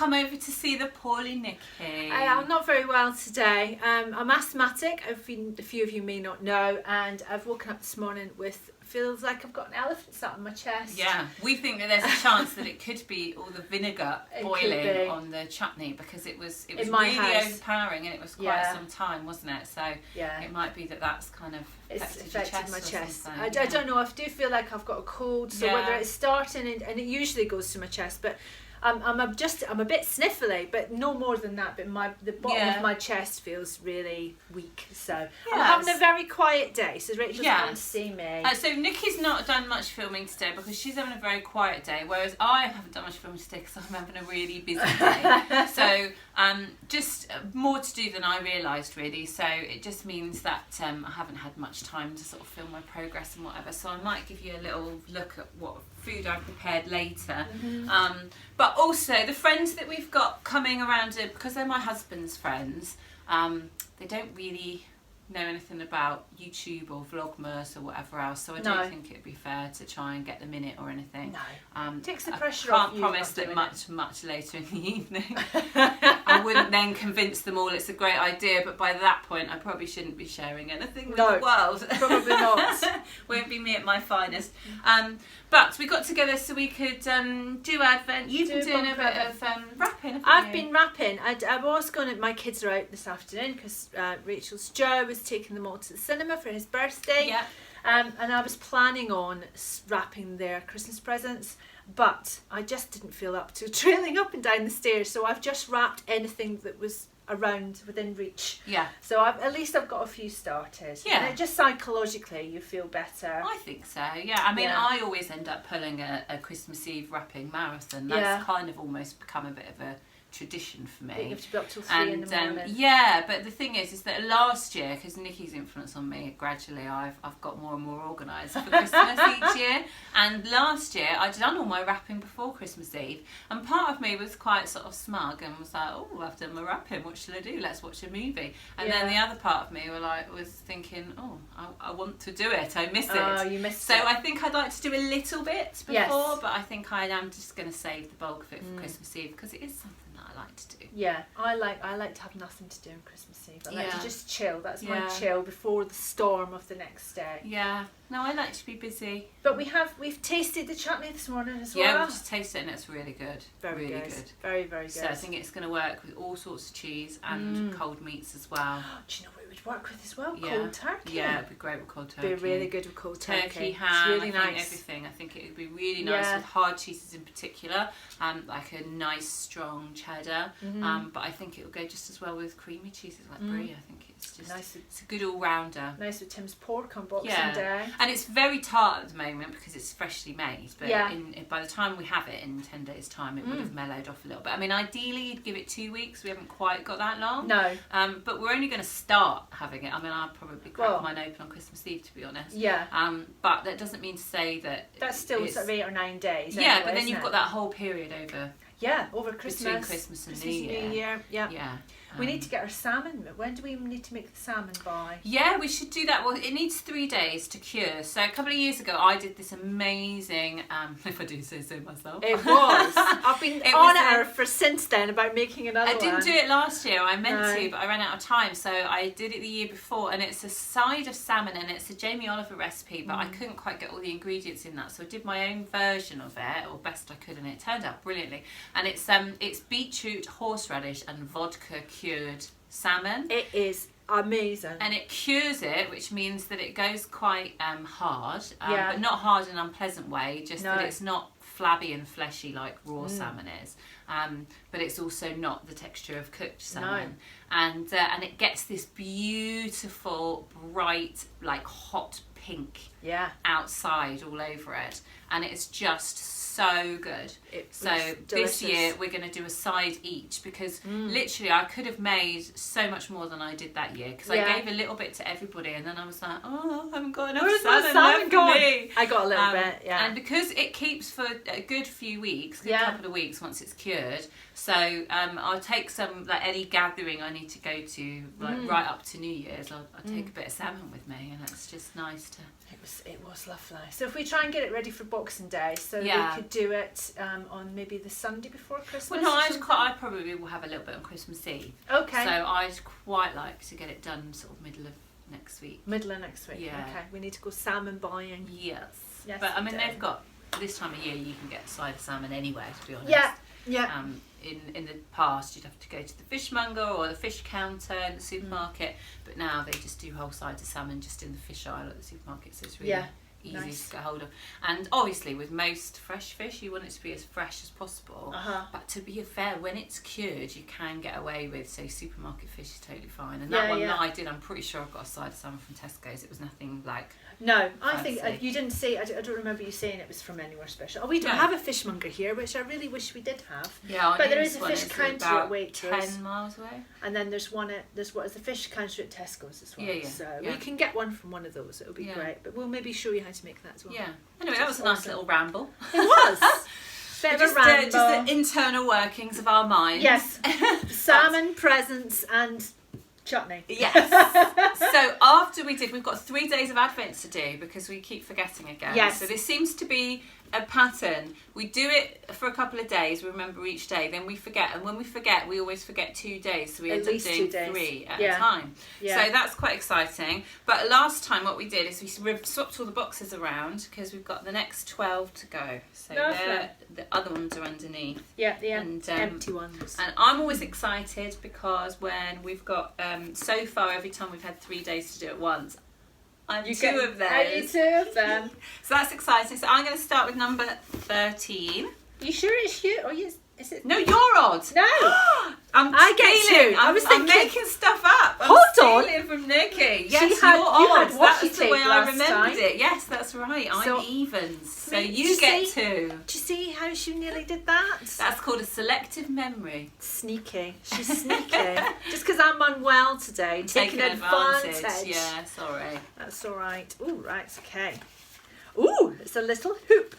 come over to see the poorly Nikki. I'm not very well today. I'm asthmatic, a few of you may not know, and I've woken up this morning with, feels like I've got an elephant sat on my chest. Yeah, we think that there's a chance that it could be all the vinegar boiling on the chutney, because it was really overpowering, and it was quite some time, wasn't it? So it might be that that's kind of affected my chest. I don't know. I do feel like I've got a cold, so whether it's starting and it usually goes to my chest, but I'm a bit sniffly, but no more than that. But the bottom of my chest feels really weak. So I'm having a very quiet day. So Rachel's come to see me. So Nikki's not done much filming today because she's having a very quiet day, whereas I haven't done much filming today because I'm having a really busy day. So just more to do than I realised, really. So it just means that I haven't had much time to sort of film my progress and whatever. So I might give you a little look at what food I've prepared later. But also the friends that we've got coming around, because they're my husband's friends, they don't really know anything about YouTube or Vlogmas or whatever else, so I don't think it'd be fair to try and get them in it or anything. No, takes the pressure off. I can't promise that much later in the evening. I wouldn't then convince them all it's a great idea, but by that point I probably shouldn't be sharing anything with the world. Probably not. Won't be me at my finest. But we got together so we could do Advent. You've been doing a bit of wrapping, I've been wrapping. I was going to, my kids are out this afternoon because Rachel's Joe was taking them all to the cinema for his birthday. And I was planning on wrapping their Christmas presents, but I just didn't feel up to trailing up and down the stairs, so I've just wrapped anything that was around within reach. So at least I've got a few started. And it just psychologically you feel better. I think so. I mean, I always end up pulling a Christmas Eve wrapping marathon. That's kind of almost become a bit of a tradition for me. You have to be up till 3 in the morning. But the thing is that last year, because Nikki's influence on me gradually, I've got more and more organised for Christmas each year. And last year I'd done all my wrapping before Christmas Eve, and part of me was quite sort of smug and was like, oh, I've done my wrapping, what shall I do? Let's watch a movie. And then the other part of me was thinking, oh, I want to do it, I miss it. Oh, you missed it. So I think I'd like to do a little bit before, but I think I am just going to save the bulk of it for Christmas Eve, because it is something I like to do. I like to have nothing to do on Christmas Eve. I like to just chill. That's my chill before the storm of the next day. No, I like to be busy. But we've tasted the chutney this morning as well. Yeah, we just tasted it and it's really good. Very good. Very, very good. So I think it's going to work with all sorts of cheese and cold meats as well. Do you know what it would work with as well? Cold turkey. Yeah, it'd be great with cold turkey. It'd be really good with cold turkey. Turkey, ham, it's really nice. Everything. I think it would be really nice with hard cheeses in particular, like a nice strong cheddar. But I think it will go just as well with creamy cheeses like brie. I think it's just nice. It's a good all-rounder. Nice with Tim's pork on Boxing Day. And it's very tart at the moment because it's freshly made. But by the time we have it in 10 days' time, it would have mellowed off a little bit. I mean, ideally, you'd give it 2 weeks. We haven't quite got that long. No. But we're only going to start having it. I mean, I'll probably crack mine open on Christmas Eve, to be honest. But that doesn't mean to say that that's still sort of 8 or 9 days. Yeah, but then you've got that whole period over. Over Christmas. Between Christmas and New Year. We need to get our salmon. When do we need to make the salmon by? Yeah, we should do that. Well, it needs 3 days to cure. So a couple of years ago, I did this amazing, if I do say so myself. It was. I've been on it for since then about making another one. I didn't do it last year. I meant to, but I ran out of time. So I did it the year before, and it's a side of salmon, and it's a Jamie Oliver recipe, but I couldn't quite get all the ingredients in that. So I did my own version of it, or best I could, and it turned out brilliantly. And it's beetroot, horseradish, and vodka cured salmon. It is amazing. And it cures it, which means that it goes quite hard, but not hard in an unpleasant way, just that it's not flabby and fleshy like raw salmon is. But it's also not the texture of cooked salmon. And it gets this beautiful, bright, like hot pink outside all over it. And it's just so good. So this year we're going to do a side each, because literally I could have made so much more than I did that year, because I gave a little bit to everybody, and then I was like, oh, I haven't got enough salmon left for me. I got a little bit, And because it keeps for a good few weeks, couple of weeks once it's cured, good. So I'll take some, like any gathering I need to go to, like right up to New Year's, I'll take a bit of salmon with me, and it's just nice to... It was lovely. So if we try and get it ready for Boxing Day, so we could do it on maybe the Sunday before Christmas. Well, no, I probably will have a little bit on Christmas Eve. Okay. So I'd quite like to get it done sort of middle of next week. Middle of next week. Yeah. Okay. We need to go salmon buying. Yes. But I mean, they've got, this time of year you can get cider salmon anywhere, to be honest. Yeah. In the past, you'd have to go to the fishmonger or the fish counter in the supermarket, but now they just do whole cider salmon just in the fish aisle at the supermarket, so it's really easy to get hold of. And obviously, with most fresh fish, you want it to be as fresh as possible. But to be fair, when it's cured, you can get away with, say, supermarket fish is totally fine. And that one that I did, I'm pretty sure I got a cider salmon from Tesco's. It was nothing like... No, I think you didn't say. I don't remember you saying it was from anywhere special. Oh, we don't have a fishmonger here, which I really wish we did have. Yeah, but there is a fish counter at Waitrose. 10 miles away. And then there's one at the fish counter at Tesco's as well. Yeah. So we can get one from one of those. It'll be great. But we'll maybe show you how to make that as well. Yeah. Anyway, that was a nice little ramble. It was. Bit of a ramble. Just the internal workings of our minds. Yes. Salmon, presents, and chutney. Yes. So after we've got 3 days of Advent to do because we keep forgetting again. Yes. So this seems to be a pattern. We do it for a couple of days, we remember each day, then we forget, and when we forget, we always forget 2 days, so we end up doing 3 at a time. So that's quite exciting. But last time what we did is we swapped all the boxes around because we've got the next 12 to go. So the other ones are underneath. Yeah, the empty ones. And I'm always excited because when we've got, so far every time we've had 3 days to do it once, I'm two of those. Are you 2 of them? So that's exciting. So I'm going to start with number 13. You sure it's you? Or is it? No, you're odd. No. I get you. I'm making stuff up. I'm stealing from Nikki. Yes, you're odd. That's the way I remembered it. Yes, that's right. I'm evens. So you get 2. Do you see how she nearly did that? That's called a selective memory. Sneaky. She's sneaky. Just because I'm unwell today, taking advantage. Yeah, sorry. That's all right. Ooh, right, okay. Ooh, it's a little hoop.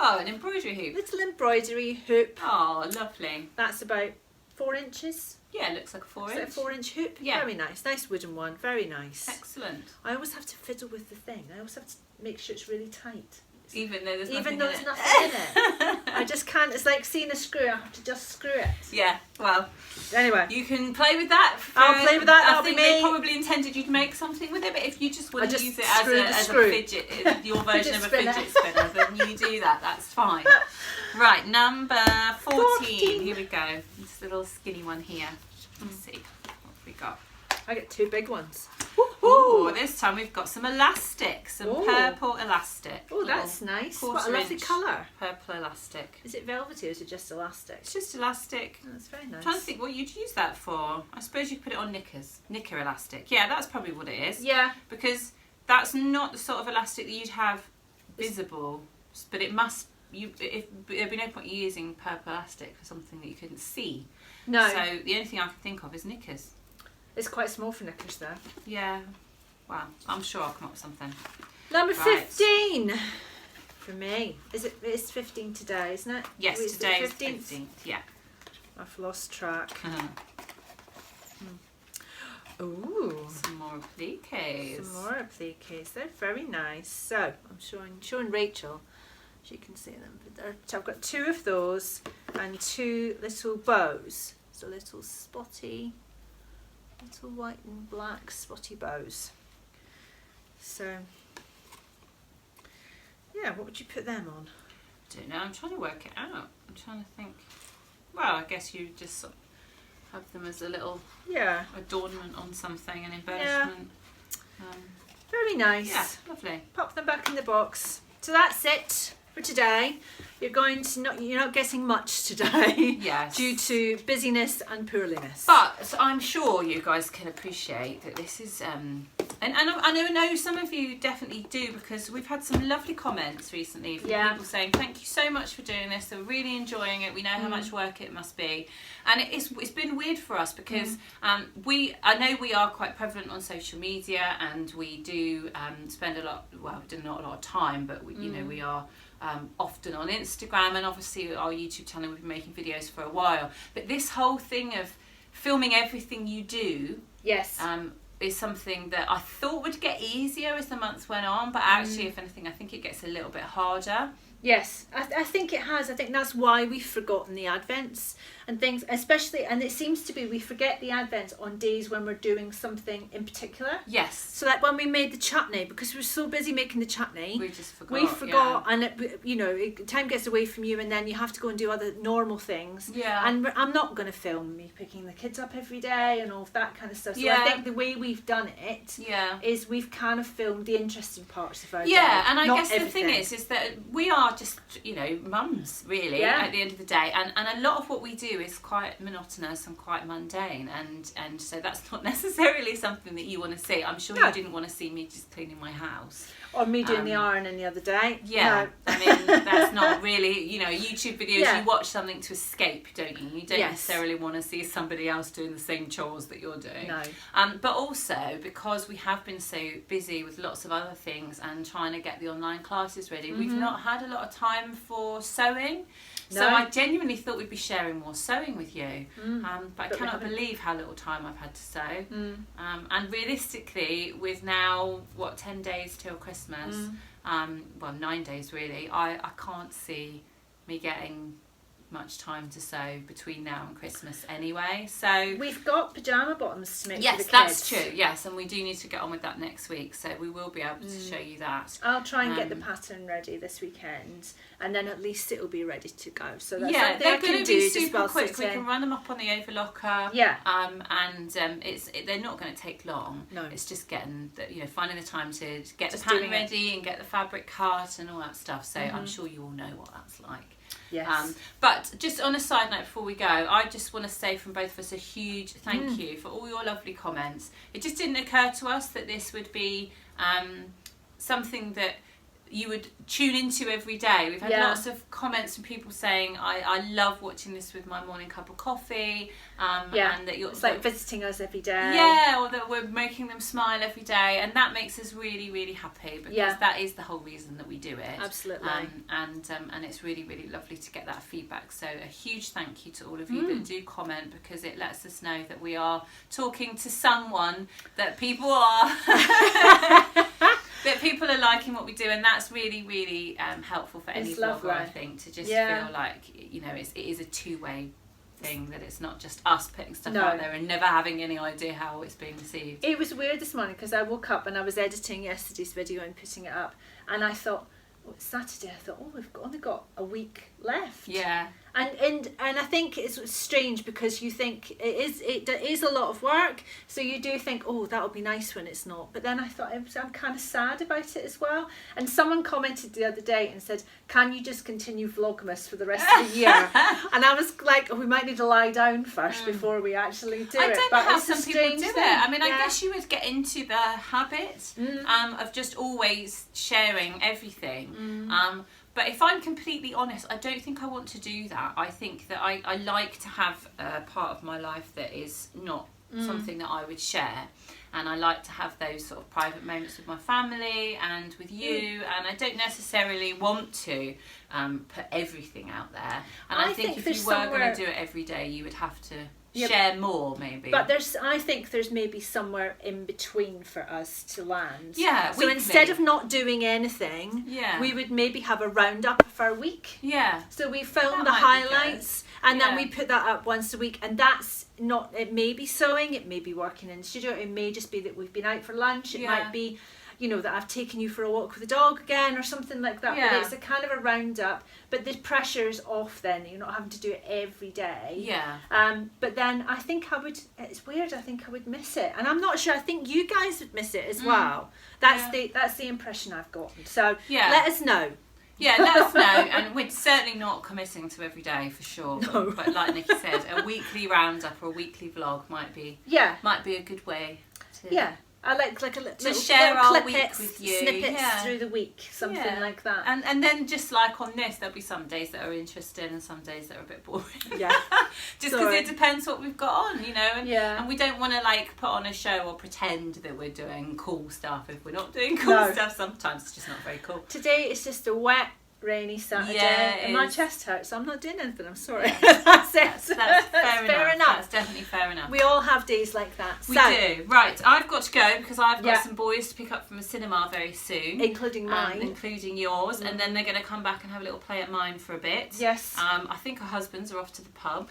Oh, an embroidery hoop. Little embroidery hoop. Oh, lovely. That's about 4 inches. Yeah, it looks like a 4 inch. Is it a 4 inch hoop? Yeah. Very nice. Nice wooden one. Very nice. Excellent. I always have to fiddle with the thing. I always have to make sure it's really tight. Even though there's nothing in it. I just can't. It's like seeing a screw. I have to just screw it. Yeah, well. Anyway. You can play with that. I'll play with that. I think they probably intended you to make something with it, but if you just want to use it as a fidget, your version of a fidget spinner, then you do that. That's fine. Right, number 14. Here we go. This little skinny one here. Let's see what we got. I get 2 big ones. Oh, this time we've got some elastic, some purple elastic. Oh, that's nice. What a lovely colour. Purple elastic. Is it velvety or is it just elastic? It's just elastic. Oh, that's very nice. I'm trying to think what you'd use that for. I suppose you could put it on knickers. Knicker elastic. Yeah, that's probably what it is. Yeah. Because that's not the sort of elastic that you'd have visible, but it must... there'd be no point using purple elastic for something that you couldn't see. No. So the only thing I can think of is knickers. It's quite small for knickers though. Yeah. Well, I'm sure I'll come up with something. Number 15 for me. It's 15 today, isn't it? Yes, today is 15th. Yeah. I've lost track. Ooh. Some more appliques. Some more appliques. They're very nice. So I'm showing Rachel. She can see them. So I've got 2 of those and 2 little bows. So little spotty, little white and black spotty bows. So yeah, what would you put them on? I don't know. I'm trying to work it out. I'm trying to think. Well, I guess you just sort of have them as a little adornment on something, an embellishment. Yeah. Very nice. Yeah, lovely. Pop them back in the box. So that's it for today. You're not getting much today. Yes. Due to busyness and poorliness. But I'm sure you guys can appreciate that this is And I know some of you definitely do, because we've had some lovely comments recently from people saying thank you so much for doing this. They're really enjoying it. We know how much work it must be, and it's been weird for us because I know we are quite prevalent on social media, and we do spend a lot. Well, not a lot of time, but we, you know, we are. Often on Instagram, and obviously our YouTube channel, we've been making videos for a while. But this whole thing of filming everything you do, is something that I thought would get easier as the months went on, but actually, if anything, I think it gets a little bit harder. Yes, I think it has. I think that's why we've forgotten the Advents and things, especially, and it seems to be we forget the Advents on days when we're doing something in particular. Yes. So like when we made the chutney, because we were so busy making the chutney, we just forgot. And it, you know, time gets away from you, and then you have to go and do other normal things. Yeah. And I'm not going to film me picking the kids up every day and all of that kind of stuff. So I think the way we've done it is we've kind of filmed the interesting parts of our day. Yeah, and I guess everything. The thing is that we are just, you know, mums really at the end of the day, and a lot of what we do is quite monotonous and quite mundane, and so that's not necessarily something that you want to see. I'm sure you didn't want to see me just cleaning my house or me doing the ironing the other day. I mean, that's not really, you know, YouTube videos, you watch something to escape, don't you don't necessarily want to see somebody else doing the same chores that you're doing. But also because we have been so busy with lots of other things and trying to get the online classes ready, we've not had a lot of time for sewing. So I genuinely thought we'd be sharing more sewing with you, but I cannot believe how little time I've had to sew. And realistically, with now 10 days till Christmas, well 9 days really, I can't see me getting much time to sew between now and Christmas anyway. So we've got pyjama bottoms to make for the kids. Yes, that's true. Yes, and we do need to get on with that next week, so we will be able to show you that. I'll try and get the pattern ready this weekend, and then at least it'll be ready to go. So that's they're going to be super quick. We can run them up on the overlocker. And they're not going to take long. No, it's just getting finding the time to get the pattern ready and get the fabric cut and all that stuff. So I'm sure you all know what that's like. Yes. But just on a side note before we go, I just want to say from both of us a huge thank you for all your lovely comments. It just didn't occur to us that this would be something that you would tune into every day. We've had lots of comments from people saying, I love watching this with my morning cup of coffee. And that it's like visiting us every day. Yeah, or that we're making them smile every day. And that makes us really, really happy, because that is the whole reason that we do it. Absolutely. And it's really, really lovely to get that feedback. So a huge thank you to all of you that do comment, because it lets us know that we are talking to someone that people are... that people are liking what we do, and that's really, really helpful for any vlogger, I think, to just feel like, you know, it is a two-way thing, that it's not just us putting stuff out there and never having any idea how it's being received. It was weird this morning, because I woke up and I was editing yesterday's video and putting it up, and I thought, it's Saturday, I thought, we've only got a week left. Yeah. And I think it's strange, because you think it is a lot of work, so you do think, oh, that'll be nice when it's not. But then I thought, I'm kind of sad about it as well. And someone commented the other day and said, can you just continue Vlogmas for the rest of the year? And I was like, we might need to lie down first before we actually do it. I don't know how some people do it. I mean, I guess you would get into the habit of just always sharing everything. But if I'm completely honest, I don't think I want to do that. I think that I like to have a part of my life that is not something that I would share. And I like to have those sort of private moments with my family and with you. And I don't necessarily want to put everything out there. And I think if you were going to do it every day, you would have to share more, maybe. But I think there's maybe somewhere in between for us to land. Yeah. So instead of not doing anything, we would maybe have a roundup of our week. Yeah. So we film the highlights, and then we put that up once a week, and that's not. It may be sewing, it may be working in the studio, it may just be that we've been out for lunch. It might be, you know, that I've taken you for a walk with the dog again, or something like that. But it's a kind of a roundup. But the pressure's off then. You're not having to do it every day. Yeah. But then I think it's weird, I think I would miss it. And I'm not sure, I think you guys would miss it as well. That's the impression I've gotten. So let us know. Yeah, let us know. And we're certainly not committing to every day for sure. No. But like Nikki said, a weekly roundup or a weekly vlog might be a good way to I like a little share little our week with you. Snippets through the week, something like that. And then just like on this, there'll be some days that are interesting and some days that are a bit boring. Yeah. Just because it depends what we've got on, you know. And we don't want to like put on a show or pretend that we're doing cool stuff if we're not doing cool stuff. Sometimes it's just not very cool. Today it's just a wet, rainy Saturday, and my chest hurts, so I'm not doing anything. I'm sorry. That's it. That's fair enough. That's definitely fair enough. We all have days like that. We do. Right, I've got to go because I've got some boys to pick up from the cinema very soon, including mine, including yours, and then they're going to come back and have a little play at mine for a bit. Yes. I think our husbands are off to the pub.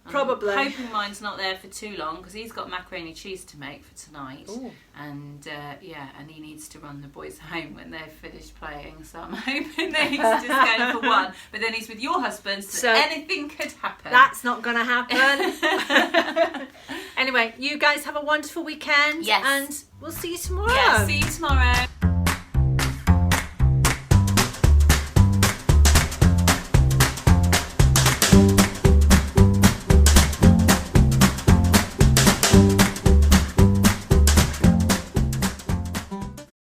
Probably. Hoping mine's not there for too long because he's got macaroni cheese to make for tonight. Ooh. And and he needs to run the boys home when they've finished playing. So I'm hoping that he's just going for one. But then he's with your husband, so anything could happen. That's not going to happen. Anyway, you guys have a wonderful weekend. Yes. And we'll see you tomorrow. Yeah, see you tomorrow.